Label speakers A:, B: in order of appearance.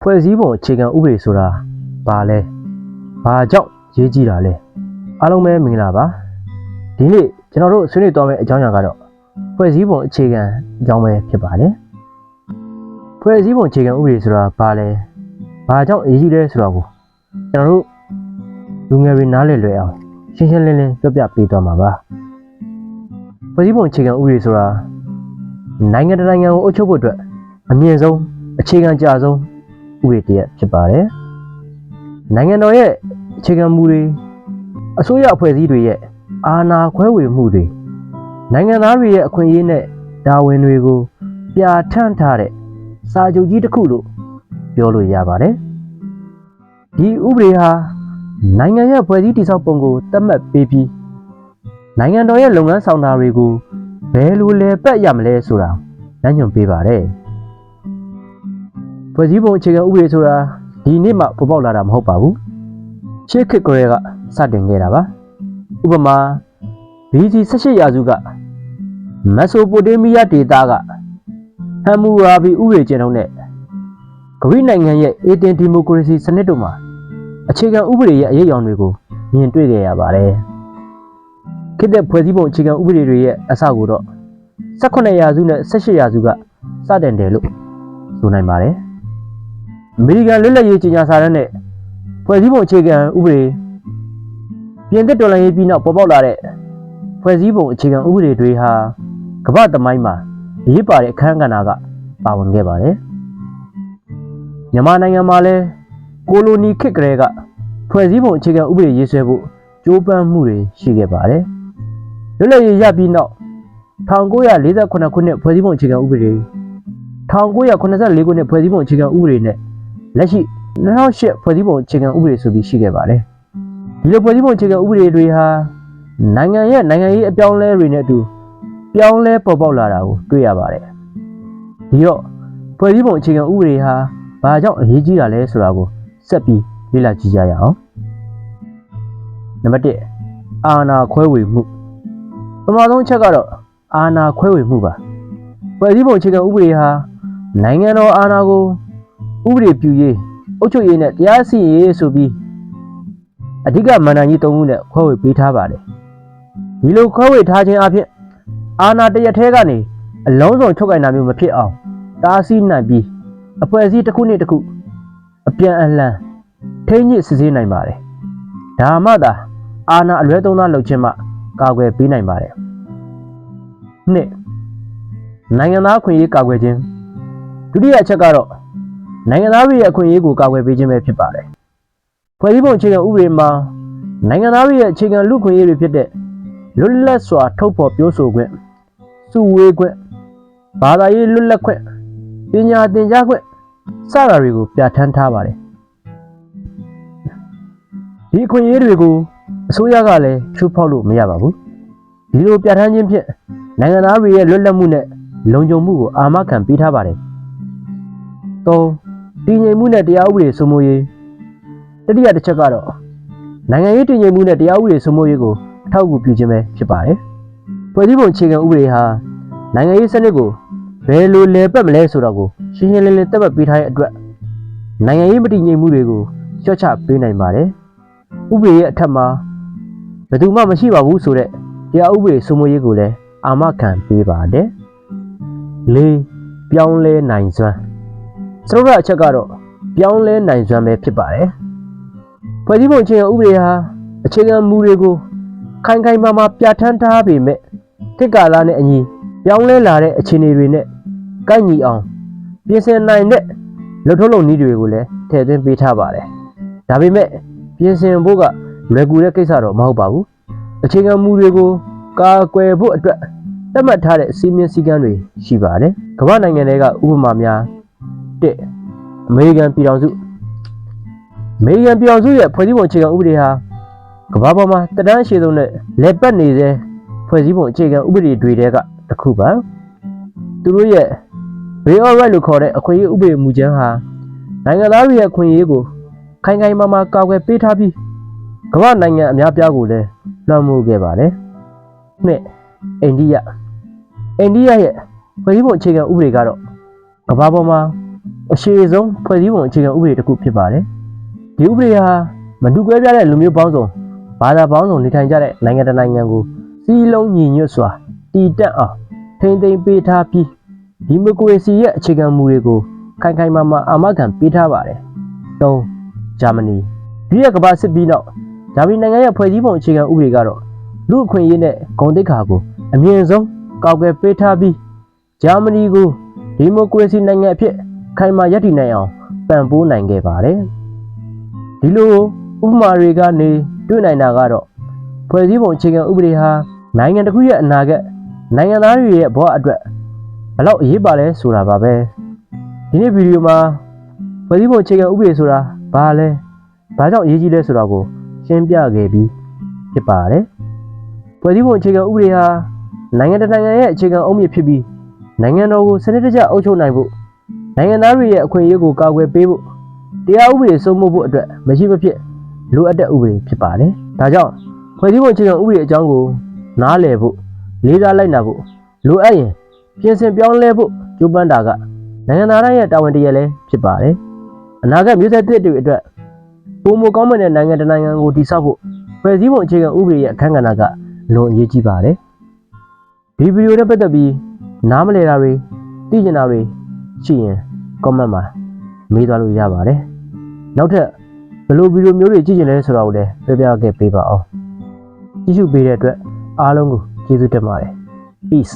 A: ဖွဲ့စည်းပုံအခြေခံဥပဒေဆိုတာဘာလဲဘာကြောင့်ရေးကြည့်တာလဲအားလုံးပဲမင်္ဂလာပါဒီနေ့ကျွန်တော်တို့ဆွေးနွေးသွားမယ့်အကြောင်းအရာကတော့ဖွဲ့စည်းပုံအခြေခံအကြောင်းပဲဖြစ်ပါတယ်ဖွဲ့စည်းပုံအခြေခံဥပဒေဆိုတာဘာလဲဘာကြောင့်အရေးကြီးလဲဆိုတာကိုကျွန်တော်တို့လူငယ်တွေနားလည်လွယ်အောင်ရှင်းရှင်းလင်းလင်းပြောပြပေးသွားမှာပါဖွဲ့စည်းပုံအခြေခံဥပဒေဆိုတာနိုင်ငံတစ်နိုင်ငံကိုအုပ်ချုပ်ဖို့အတွက်အမြင့်ဆုံးအခြေခံကြဆုံးဥပဒေတရက်ဖြစ်ပါတယ်နိုင်ငံတော်ရဲ့အခြေခံမူတွေအစိုးရအဖွဲ့အစည်းတွေရဲ့အာဏာခွဲဝေမှုတွေနိုင်ငံသားတွေရဲ့အခွင့်အရေးနဲ့တာဝန်တွေကိုပြဋ္ဌာန်းထားတဲ့စာချုပ်ကြီးတစ်ခုလို့ပြောလို့ရပါတယ်ဒီဥပဒေဟာနိုင်ငံရဲ့ဖွဲ့စည်းတည်ဆောက်ပုံကိုသတ်မှတ်ပေးပြီးနိုင်ငံတော်ရဲ့လုပ်ငန်းဆောင်တာတွေကိုဘယ်လိုလဲပတ်ရမလဲဆိုတာလမ်းညွှန်ပေးပါတယ်ဖွဲ့စည်းပုံအခြေခံဥပဒေဆိုတာဒီနေ့မှပေါ်ပေါက်လာတာမဟုတ်ပါဘူးရှေးခေတ်ကလေးကစတင်ခဲ့တာပါဥပမာ BC 18ရာစုကမက်ဆိုပိုတေးမီးယားဒေသကဟမ်မူရာဘီဥပဒေကျင့်ထုံးနဲ့ဂရိနိုင်ငံရဲ့အေတင်ဒီမိုကရေစီစနစ်တို့မှာအခြေခံဥပဒေရဲ့အရေးအယောင်တွေကိုမြင်တွေ့ခဲ့ရပါတယ်ခေတ်တဲ့ဖွဲ့စည်းပုံအခြေခံဥပဒေတွေရဲ့အစကိုတော့18ရာစုနဲ့18ရာစုကစတင်တယ်လို့ဆိုနိုင်ပါတယ်အမေရိကန်လွတ်လပ်ရေးကြေညာစာတမ်းနဲ့ဖွဲ့စည်းပုံအခြေခံဥပဒေပြင်သစ်တော်လှန်ရေးပြီးနောက်ပေါ်ပေါက်လာတဲ့ဖွဲ့စည်းပုံအခြေခံဥပဒေတွေဟာကမ္ဘာသမိုင်းမှာအရေးပါတဲ့အခန်းကဏ္ဍကပါဝင်ခဲ့ပါတယ်မြန်မာနိုင်ငံမှာလည်းကိုလိုနီခေတ်ကလေးကဖွဲ့စည်းပုံအခြေခံဥပဒေရေးဆွဲဖို့ကြိုးပမ်းမှုတွေရှိခဲ့ပါတယ်လွတ်လပ်ရေးရပြီးနောက်1948ခုနှစ်ဖွဲ့စည်းပုံအခြေခံဥပဒေ1984ခုနှစ်ဖွဲ့စည်းပုံအခြေခံဥပဒေနဲ့လက်ရှိ2008ဖွဲ့စည်းပုံအခြေခံဥပဒေဆိုပြီးရှိခဲ့ပါတယ်ဒီလိုဖွဲ့စည်းပုံအခြေခံဥပဒေတွေဟာနိုင်ငံရေးအပြောင်းလဲတွေနဲ့အတူပြောင်းလဲပေါ်ပေါက်လာတာကိုတွေ့ရပါတယ်ဒီတော့ဖွဲ့စည်းပုံအခြေခံဥပဒေဟာဘာကြောင့်အရေးကြီးတာလဲဆိုတာကိုဆက်ပြီးလေ့လာကြည့်ကြရအောင်နံပါတ်1အာဏာခွဲဝေမှုပထမဆုံးချက်ကတော့အာဏာခွဲဝေမှုပါဖွဲ့စည်းပုံအခြေခံဥပဒေဟာနိုင်ငံတော်အာဏာကိုဥပဒေပြုရေးအုပ်ချုပ်ရေးနဲ့တရားစီရင်ရေးဆိုပြီးအဓိကမဏ္ဍိုင်ကြီး၃ခုနဲ့ခွဲဝေပေးထားပါတယ်ဒီလိုခွဲဝေထားခြင်းအပြင်အာဏာတရက်ထဲကနေအလုံးစုံချုပ်ကိုင်တာမျိုးမဖြစ်အောင်တားဆီးနိုင်ပြီးအဖွဲ့အစည်းတစ်ခုနဲ့တစ်ခုအပြန်အလှန်ထိန်းညှိစစ်ဆေးနိုင်ပါတယ်ဒါမှသာအာဏာအလွဲသုံးစားလုပ်ခြင်းမှကာကွယ်ပေးနိုင်ပါတယ်နှစ်နိုင်ငံသားအခွင့်အရေးကာကွယ်ခြင်းဒုတိယအချက်ကတော့နိုင်ငံသားတွေရဲ့အခွင့်အရေးကိုကာကွယ်ပေးခြင်းပဲဖြစ်ပါတယ်ဖွဲ့စည်းပုံအခြေခံဥပဒေမှာနိုင်ငံသားတွေရဲ့အခြေခံလူ့အခွင့်အရေးတွေဖြစ်တဲ့လွတ်လပ်စွာထုတ်ဖော်ပြောဆိုခွင့်စုဝေးခွင့်ဘာသာရေးလွတ်လပ်ခွင့်ပညာသင်ကြားခွင့်စတာတွေကိုပြဋ္ဌာန်းထားပါတယ်ဒီအခွင့်အရေးတွေကိုအစိုးရကလည်းချိုးဖောက်လို့မရပါဘူးဒီလိုပြဋ္ဌာန်းခြင်းဖြင့်နိုင်ငံသားတွေရဲ့လွတ်လပ်မှုနဲ့လုံခြုံမှုကိုအာမခံပေးထားပါတယ်၃တည်ငြိမ်မှုနဲ့တရားဥပဒေစိုးမိုးရေးတတိယတစ်ချက်ကတော့နိုင်ငံရေးတည်ငြိမ်မှုနဲ့တရားဥပဒေစိုးမိုးရေးကိုအထောက်အကူပြုခြင်းပဲဖြစ်ပါတယ်ဖွဲ့စည်းပုံအခြေခံဥပဒေဟာနိုင်ငံရေးစနစ်ကိုဘယ်လိုလဲပတ်မလဲဆိုတော့ကိုရှင်းရှင်းလင်းလင်းသတ်မှတ်ပေးထားတဲ့အတွက်နိုင်ငံရေးမတည်ငြိမ်မှုတွေကိုလျှော့ချပေးနိုင်ပါတယ်ဥပဒေရဲ့အထက်မှာဘယ်သူမှမရှိပါဘူးဆိုတဲ့တရားဥပဒေစိုးမိုးရေးကိုလည်းအာမခံပေးပါတယ်၄ပြောင်းလဲနိုင်စွမ်းစတုတ္ထအချက်ကတော့ပြောင်းလဲနိုင်စွမ်းပဲဖြစ်ပါတယ်ဖွဲ့စည်းပုံအခြေခံဥပဒေဟာအခြေခံမူတွေကိုခိုင်ခိုင်မာမာပြဋ္ဌာန်းထားပေမဲ့ခေတ်ကာလနဲ့အညီပြောင်းလဲလာတဲ့အခြေအနေတွေနဲ့ကိုက်ညီအောင်ပြင်ဆင်နိုင်တဲ့လုပ်ထုံးလုပ်နည်းတွေကိုလည်းထည့်သွင်းပေးထားပါတယ်ဒါပေမဲ့ပြင်ဆင်ဖို့ကလွယ်ကူတဲ့ကိစ္စတော့မဟုတ်ပါဘူးအခြေခံမူတွေကိုကာကွယ်ဖို့အတွက်သတ်မှတ်ထားတဲ့စီမင်းစည်းကမ်းတွေရှိပါတယ်ကမ္ဘာနိုင်ငံတွေကဥပမာများ၁အမေရိကန်ပြည်ထောင်စုရဲ့ဖွဲ့စည်းပုံအခြေခံဥပဒေဟာကမ္ဘာပေါ်မှာတန်းရှည်ဆုံးနဲ့လက်ပတ်နေတဲ့ဖွဲ့စည်းပုံအခြေခံဥပဒေတွေထဲကတစ်ခုပါသူတို့ရဲ့ Bill of Rights လို့ခေါ်တဲ့အခွင့်အရေးဥပဒေမူကြမ်းဟာနိုင်ငံသားတွေရဲ့အခွင့်အရေးကိုခိုင်ခိုင်မာမာကာကွယ်ပေးထားပြီးကမ္ဘာနိုင်ငံအများပြားကိုလည်းလွှမ်းမိုးခဲ့ပါတယ်နှစ်အိန္ဒိယရဲ့ဖွဲ့စည်းပုံအခြေခံဥပဒေကတော့ကမ္ဘာပေါ်မှာ အရှိဆုံးဖွဲ့စည်းပုံအခြေခံဥပဒေတစ်ခုဖြစ်ပါတယ်ဒီဥပဒေဟာမတူကွဲပြားတဲ့လူမျိုးပေါင်းစုံဘာသာပေါင်းစုံနေထိုင်ကြတဲ့နိုင်ငံတစ်နိုင်ငံကိုစီးလုံးညီညွတ်စွာတည်တံ့အောင်ထိန်းသိမ်းပေးထားပြီးဒီမိုကရေစီရဲ့အခြေခံမူတွေကိုခိုင်ခိုင်မာမာအာမခံပေးထားပါတယ်၃ဂျာမနီဒုတိယကမ္ဘာစစ်ပြီးနောက်ဂျာမနီနိုင်ငံရဲ့ဖွဲ့စည်းပုံအခြေခံဥပဒေကတော့လူ့အခွင့်အရေးနဲ့ဂုဏ်သိက္ခာကိုအမြင့်ဆုံးကောက်ွယ်ပေးထားပြီးဂျာမနီကိုဒီမိုကရေစီနိုင်ငံအဖြစ်ခိုင်မာရပ်တည်နိုင်အောင်ပံ့ပိုးနိုင်ခဲ့ပါတယ်ဒီလိုဥပမာတွေကနေတွေ့နိုင်တာကတော့ဖွဲ့စည်းပုံအခြေခံဥပဒေဟာနိုင်ငံတစ်ခုရဲ့အနာဂတ်နိုင်ငံသားတွေရဲ့ဘဝအတွက်ဘယ်လောက်အရေးပါလဲဆိုတာပါပဲဒီနေ့ဗီဒီယိုမှာဖွဲ့စည်းပုံအခြေခံဥပဒေဆိုတာဘာလဲဘာကြောင့်အရေးကြီးလဲဆိုတာကိုရှင်းပြခဲ့ပြီးဖြစ်ပါတယ်ဖွဲ့စည်းပုံအခြေခံဥပဒေဟာနိုင်ငံတစ်နိုင်ငံရဲ့အခြေခံအုတ်မြစ်ဖြစ်ပြီးနိုင်ငံတော်ကိုစနစ်တကျအုပ်ချုပ်နိုင်ဖို့နိုင်ငံသားတွေရဲ့အခွင့်အရေးကိုကာကွယ်ပေးဖို့တရားဥပဒေစိုးမိုးဖို့အတွက်မရှိမဖြစ်လိုအပ်တဲ့ဥပဒေဖြစ်ပါတယ်ဒါကြောင့်ဖွဲ့စည်းပုံအခြေခံဥပဒေအကြောင်းကိုနားလည်ဖို့လေးစားလိုက်နာဖို့လိုအပ်ရင်ပြင်ဆင်ပြောင်းလဲဖို့ကြိုးပမ်းတာကနိုင်ငံသားတိုင်းရဲ့တာဝန်တရက်လည်းဖြစ်ပါတယ်အနာဂတ်မျိုးဆက်သစ်တွေအတွက်ပုံမကောင်းမတဲ့နိုင်ငံတစ်နိုင်ငံကိုတည်ဆောက်ဖို့ဖွဲ့စည်းပုံအခြေခံဥပဒေရဲ့အခန်းကဏ္ဍကလွန်အရေးကြီးပါတယ်ဒီဗီဒီယိုနဲ့ပတ်သက်ပြီးနားမလည်တာတွေသိချင်တာတွေရှိရင် comment မှာမေးသွားလို့ရပါတယ်နောက်ထပ်ဘယ်လိုဗီဒီယိုမျိုးတွေကြည့်ချင်လဲဆိုတာကိုလည်းပြောပြခဲ့ပေးပါအောင်ကြည့်ရှုပေးတဲ့အတွက်အားလုံးကိုကျေးဇူးတင်ပါတယ် peace